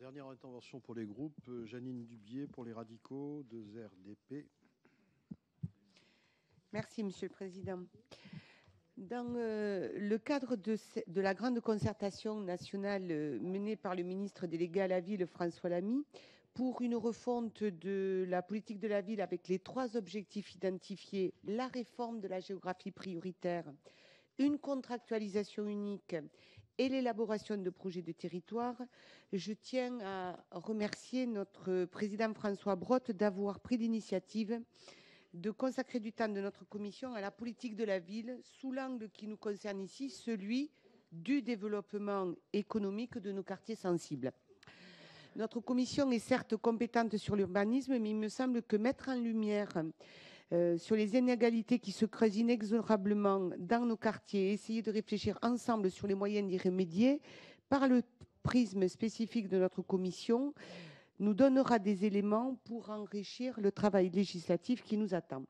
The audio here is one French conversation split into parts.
Dernière intervention pour les groupes. Janine Dubié pour les radicaux, 2RDP. Merci, Monsieur le Président. Dans le cadre de la grande concertation nationale menée par le ministre délégué à la Ville, François Lamy, pour une refonte de la politique de la ville avec les 3 objectifs identifiés, la réforme de la géographie prioritaire, une contractualisation unique et l'élaboration de projets de territoire, je tiens à remercier notre président François Brottes d'avoir pris l'initiative de consacrer du temps de notre commission à la politique de la ville sous l'angle qui nous concerne ici, celui du développement économique de nos quartiers sensibles. Notre commission est certes compétente sur l'urbanisme, mais il me semble que mettre en lumière sur les inégalités qui se creusent inexorablement dans nos quartiers et essayer de réfléchir ensemble sur les moyens d'y remédier par le prisme spécifique de notre commission nous donnera des éléments pour enrichir le travail législatif qui nous attend.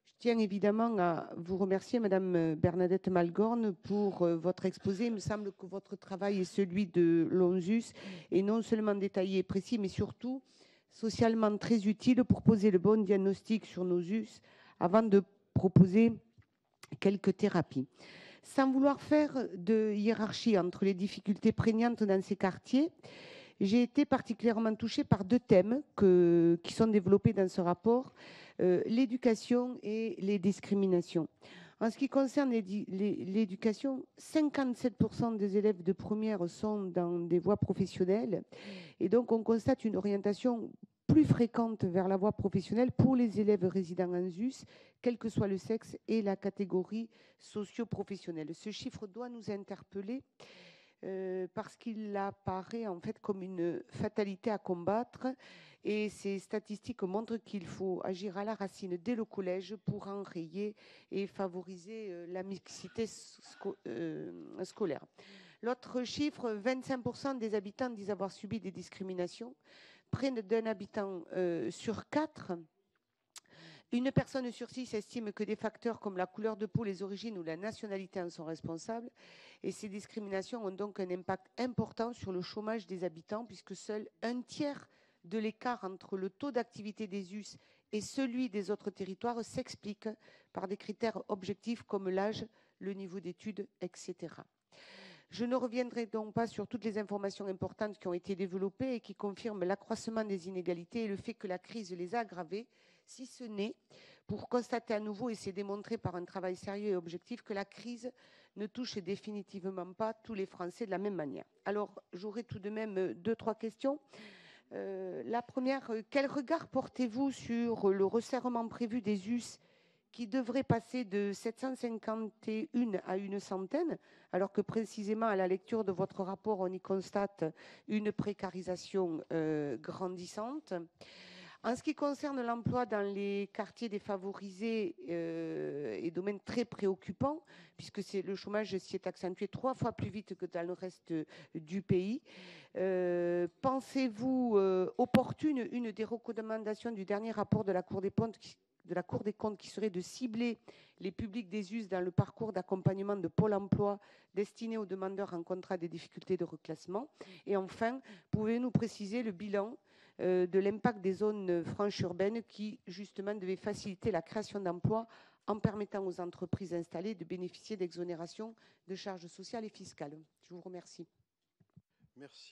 Je tiens évidemment à vous remercier, Madame Bernadette Malgorn, pour votre exposé. Il me semble que votre travail est celui de l'ONSUS et non seulement détaillé et précis, mais surtout socialement très utile pour poser le bon diagnostic sur nos us avant de proposer quelques thérapies. Sans vouloir faire de hiérarchie entre les difficultés prégnantes dans ces quartiers, j'ai été particulièrement touchée par 2 thèmes qui sont développés dans ce rapport, l'éducation et les discriminations. En ce qui concerne l'éducation, 57% des élèves de première sont dans des voies professionnelles et donc on constate une orientation plus fréquente vers la voie professionnelle pour les élèves résidant en ZUS, quel que soit le sexe et la catégorie socio-professionnelle. Ce chiffre doit nous interpeller parce qu'il apparaît en fait comme une fatalité à combattre et ces statistiques montrent qu'il faut agir à la racine dès le collège pour enrayer et favoriser la mixité scolaire. L'autre chiffre, 25% des habitants disent avoir subi des discriminations, près d'un habitant sur 4. Une personne sur 6 estime que des facteurs comme la couleur de peau, les origines ou la nationalité en sont responsables. Et ces discriminations ont donc un impact important sur le chômage des habitants, puisque seul 1/3 de l'écart entre le taux d'activité des US et celui des autres territoires s'explique par des critères objectifs comme l'âge, le niveau d'études, etc. Je ne reviendrai donc pas sur toutes les informations importantes qui ont été développées et qui confirment l'accroissement des inégalités et le fait que la crise les a aggravées, si ce n'est pour constater à nouveau, et c'est démontré par un travail sérieux et objectif, que la crise ne touche définitivement pas tous les Français de la même manière. Alors, j'aurai tout de même 2-3 questions. La première, quel regard portez-vous sur le resserrement prévu des US qui devrait passer de 751 à une centaine, alors que précisément à la lecture de votre rapport, on y constate une précarisation grandissante. En ce qui concerne l'emploi dans les quartiers défavorisés et domaine très préoccupant, puisque le chômage s'y est accentué 3 fois plus vite que dans le reste du pays. Pensez-vous opportune une des recommandations du dernier rapport de la Cour des comptes qui serait de cibler les publics des US dans le parcours d'accompagnement de Pôle emploi destiné aux demandeurs rencontrant des difficultés de reclassement? Et enfin, pouvez-vous nous préciser le bilan de l'impact des zones franches urbaines qui, justement, devaient faciliter la création d'emplois en permettant aux entreprises installées de bénéficier d'exonérations de charges sociales et fiscales? Je vous remercie. Merci.